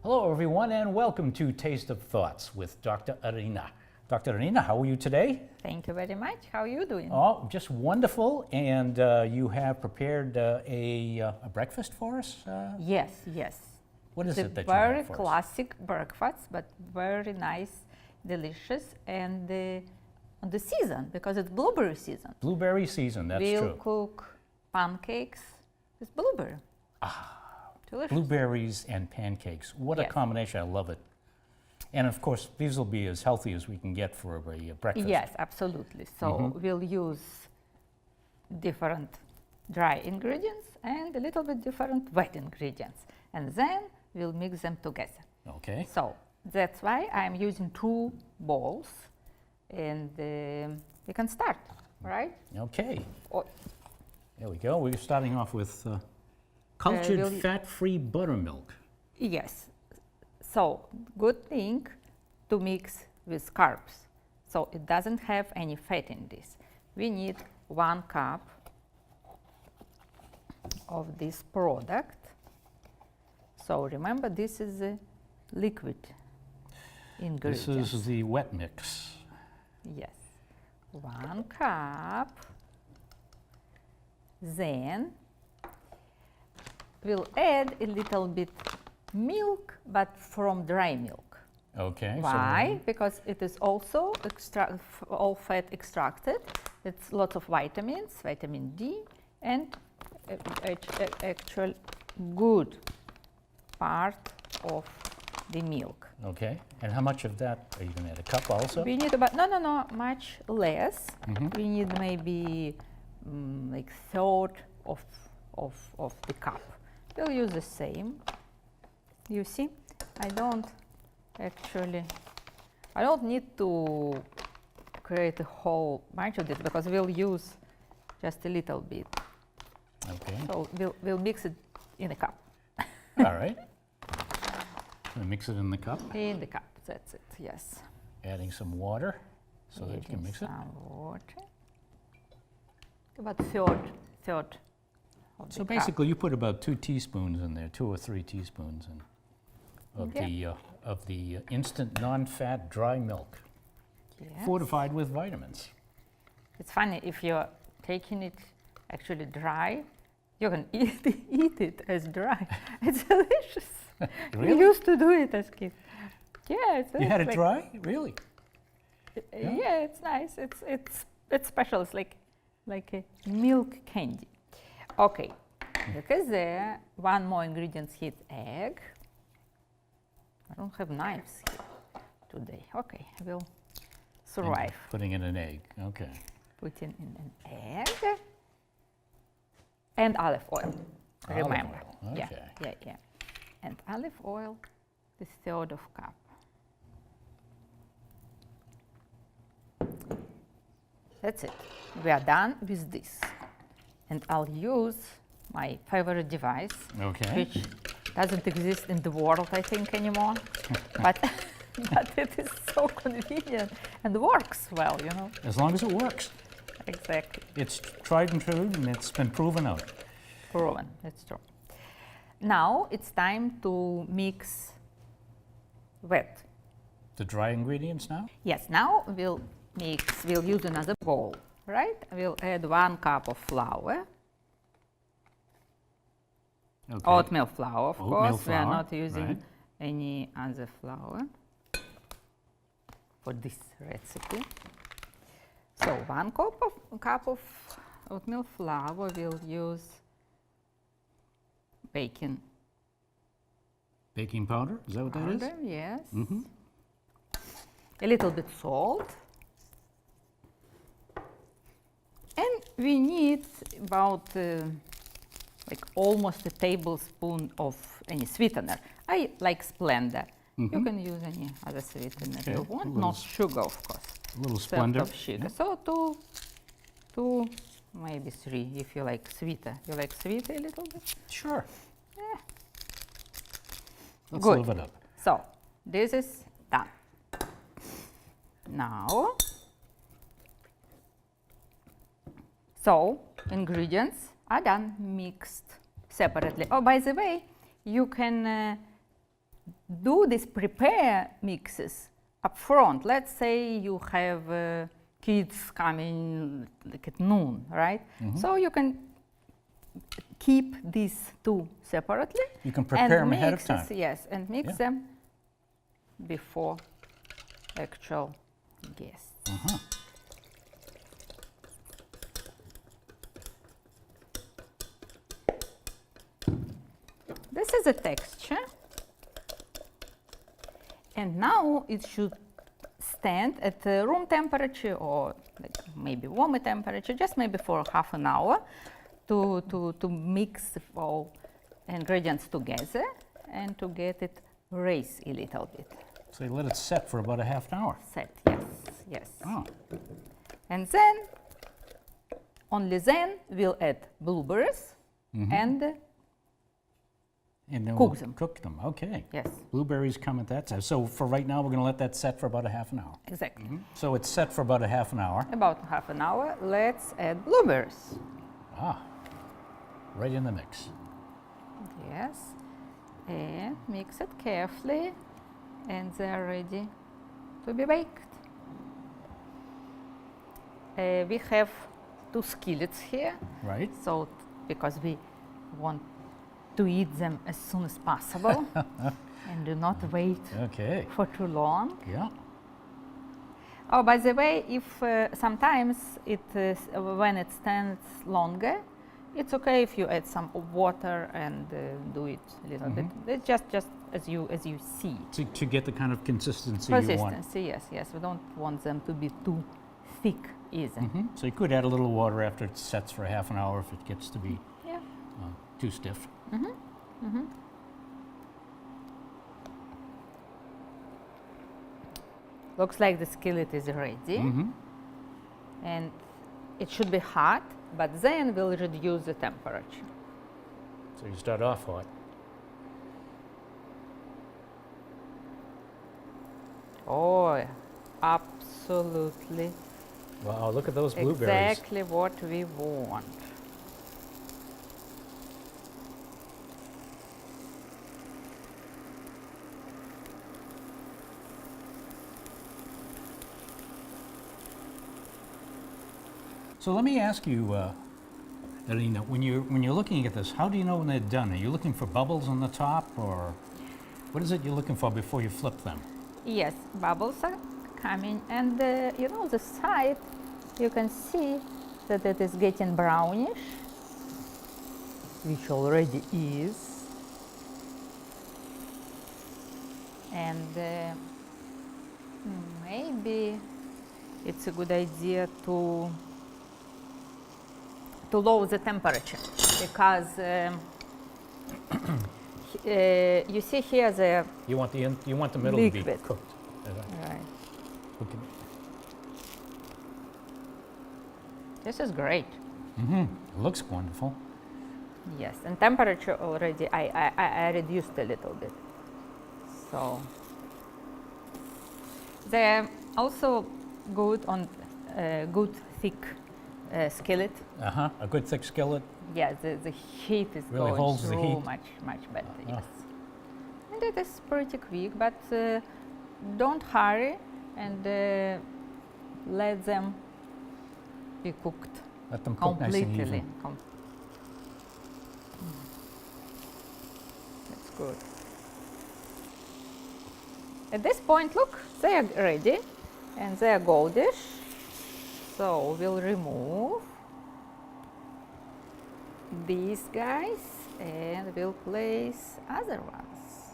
Hello, everyone, and welcome to Taste of Thoughts with Dr. Irina. Dr. Irina, how are you today? Thank you very much. How are you doing? Oh, just wonderful. And you have prepared a breakfast for us? Yes. What is it that you very have for us? classic breakfast, but very nice, delicious, and on the season, because it's blueberry season. Blueberry season, that's we'll true. cook pancakes with blueberry. Delicious. Blueberries and pancakes. What a Yes. combination. I love it. And of course, these will be as healthy as we can get for a breakfast. Yes, absolutely. So we'll use different dry ingredients and a little bit different wet ingredients. And then we'll mix them together. Okay. So that's why I'm using 2 bowls, and we can start, right? Okay. Oh, There we go. We're starting off with cultured will you- fat-free buttermilk. yes. So good thing to mix with carbs. So it doesn't have any fat in this. We need 1 cup of this product. So remember, this is a liquid ingredient. This is the wet mix. Yes, 1 cup. Then we'll add a little bit milk, but from dry milk. Okay. Why? Because it is also all fat extracted. It's lots of vitamins, vitamin D, and actual good part of the milk. Okay. And how much of that are you going to add? A cup also? We need about, no, much less. We need maybe like third of the cup. We'll use the same. You see, I don't need to create a whole bunch of this because we'll use just a little bit. Okay. So we'll mix it in a cup. All right. Gonna mix it in the cup. In the cup, that's it, yes. Adding some water so that you can mix it. Some water. About third of the So cup. basically, you put about 2 teaspoons in there, 2 or 3 teaspoons of the instant non-fat dry milk, Yes. fortified with vitamins. It's funny, if you're taking it actually dry, you can eat it as dry. It's delicious. Really? We used to do it as kids. Yeah, You had it like, dry? Really? Yeah, it's nice. It's special. It's like a milk candy. Okay, look at there. 1 more ingredient here, egg. I don't have knives here today. Okay, we'll survive. Putting in an egg. Okay. Putting in an egg and olive oil. Olive Remember? oil, Yeah, okay. yeah. And olive oil, the third of cup. That's it. We are done with this. And I'll use my favorite device, Okay. which doesn't exist in the world, I think, anymore. but it is so convenient and works well, you know. As long as it works. Exactly. It's tried and true, and it's been proven out. Proven, that's true. Now it's time to mix wet. The dry ingredients now? Yes, now we'll use another bowl, right? We'll add 1 cup of flour. Okay. Oatmeal flour, of Oatmeal course. We are flour, not using right. any other flour for this recipe. So 1 cup of oatmeal flour. We'll use baking Baking powder? Is that what that is? powder, yes. Mm-hmm. A little bit salt. And we need about like almost a tablespoon of any sweetener. I like Splenda. You can use any other sweetener Okay, you a want, little not sugar, of course. A little Salt Splenda. of sugar. So 2, maybe 3 if you like sweeter. You like sweeter a little bit? Sure. Yeah. Let's Good. live it up. So this is done. Now, so ingredients are done, mixed separately. Oh, by the way, you can do these prepare mixes up front. Let's say you have kids coming like at noon, right? So you can keep these two separately. You can prepare them ahead of time. Yes, and mix them before actual guests. This is a texture. And now it should stand at room temperature or like maybe warmer temperature, just maybe for half an hour to mix all ingredients together and to get it raise a little bit. So you let it set for about a half an hour. Set, yes, yes. Oh. And then, only then, we'll add blueberries and then cook we'll them. Cook them, okay. Yes, Blueberries come at that time. So for right now, we're going to let that set for about a half an hour. exactly. So it's set for about a half an hour. About half an hour, let's add blueberries. Ah, right in the mix. Yes, and mix it carefully, and they're ready to be baked. We have 2 skillets here, Right. so because we want to eat them as soon as possible and do not wait Okay. for too long. Yeah. Oh, by the way, if sometimes when it stands longer, it's okay if you add some water and do it a little bit. It's just as you see. To get the kind of consistency you want. Consistency, yes, yes. We don't want them to be too thick either. So you could add a little water after it sets for a half an hour if it gets to be Yeah. too stiff. Looks like the skillet is ready, and it should be hot, but then we'll reduce the temperature. So you start off hot. Oh, absolutely. Wow, look at those blueberries. Exactly what we want. So let me ask you, Irina, when you're looking at this, how do you know when they're done? Are you looking for bubbles on the top, or what is it you're looking for before you flip them? Yes, bubbles are coming, and you know the side, you can see that it is getting brownish, which already is, and maybe it's a good idea to lower the temperature, because you see here the You want the middle to be liquid. cooked. Right. Okay. This is great. It looks wonderful. Yes, and temperature already I reduced a little bit. So they're also good on good thick skillet. A good thick skillet. Yeah, the heat is Really going holds the through heat. much better. Yes, and it is pretty quick, but don't hurry and let them be cooked Let them cook nice and completely. even. That's good. At this point, look, they are ready and they are goldish. So we'll remove these guys and we'll place other ones.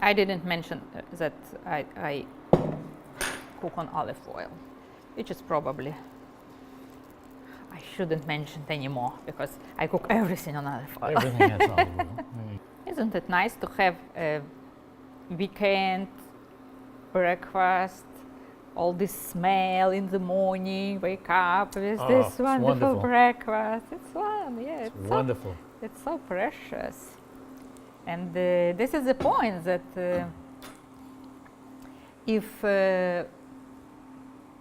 I didn't mention that I cook on olive oil, which is probably, I shouldn't mention it anymore because I cook everything on olive oil. Everything has olive oil. Right. Isn't it nice to have a weekend breakfast, all this smell in the morning, wake up with Oh, this it's wonderful wonderful. breakfast. It's fun, yeah. It's wonderful. It's so precious. And this is the point that if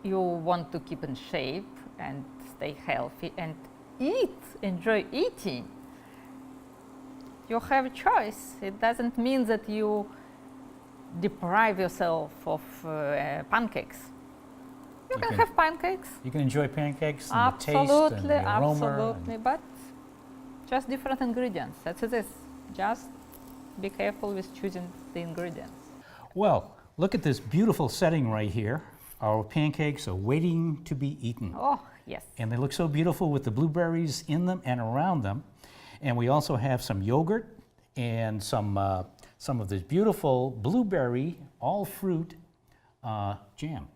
you want to keep in shape and stay healthy and enjoy eating, you have a choice. It doesn't mean that you deprive yourself of pancakes. You can have pancakes. You can enjoy pancakes and the taste and Absolutely, the aroma. absolutely. But just different ingredients. That's it. Just be careful with choosing the ingredients. Well, look at this beautiful setting right here. Our pancakes are waiting to be eaten. Oh, yes. And they look so beautiful with the blueberries in them and around them. And we also have some yogurt and some of this beautiful blueberry all-fruit jam.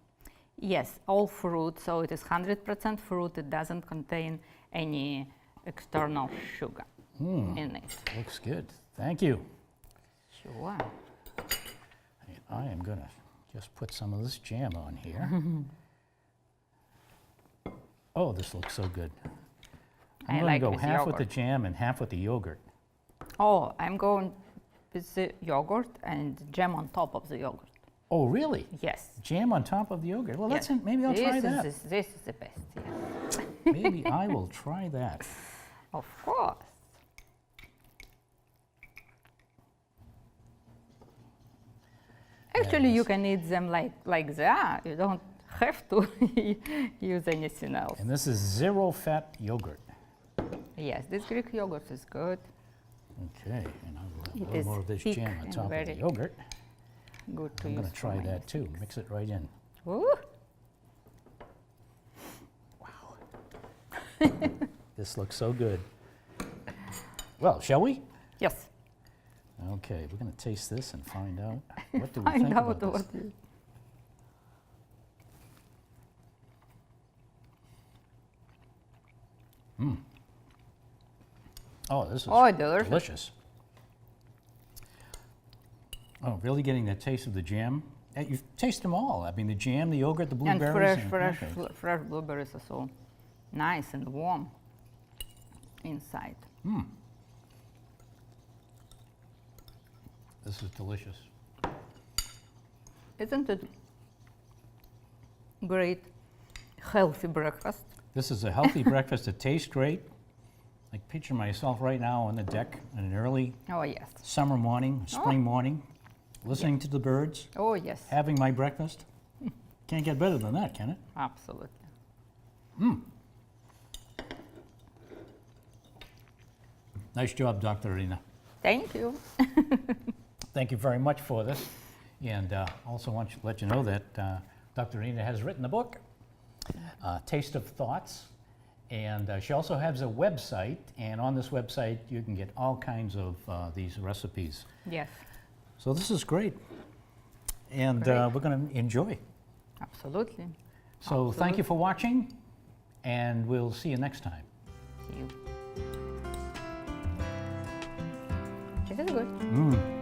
Yes, all fruit, so it is 100% fruit. It doesn't contain any external sugar in it. Looks good. Thank you. Sure. I am going to just put some of this jam on here. Oh, this looks so good. I'm going to go half with the jam and half with the yogurt. Oh, I'm going with the yogurt and jam on top of the yogurt. Oh, really? Yes. Jam on top of the yogurt. Well, Yes. maybe I'll try that. This is the best, yes. Maybe I will try that. Of course. Actually, you can eat them like that. You don't have to use anything else. And this is zero-fat yogurt. Yes, this Greek yogurt is good. Okay, and I'll have a It little is more of this thick jam on and top of the very yogurt. Good to I'm use. going to try that too. Mix it right in. Ooh. Wow. This looks so good. Well, shall we? Yes. Okay, we're going to taste this and find out what do we Find think out about this. what you. Oh, this is Delicious. delicious. Oh, really getting the taste of the jam. You taste them all. I mean, the jam, the yogurt, the And blueberries. fresh blueberries are so nice and warm inside. This is delicious. Isn't it great, healthy breakfast? This is a healthy breakfast. It tastes great. I picture myself right now on the deck on an early Oh, yes. summer morning, spring morning, listening to the birds, Oh, yes. having my breakfast. Can't get better than that, can it? Absolutely. Nice job, Dr. Irina. Thank you. Thank you very much for this. And also want to let you know that Dr. Irina has written a book, Taste of Thoughts. And she also has a website. And on this website, you can get all kinds of these recipes. Yes. So this is great. And Great. we're going to enjoy. Absolutely. So thank you for watching. And we'll see you next time. See you. It is good. Mm.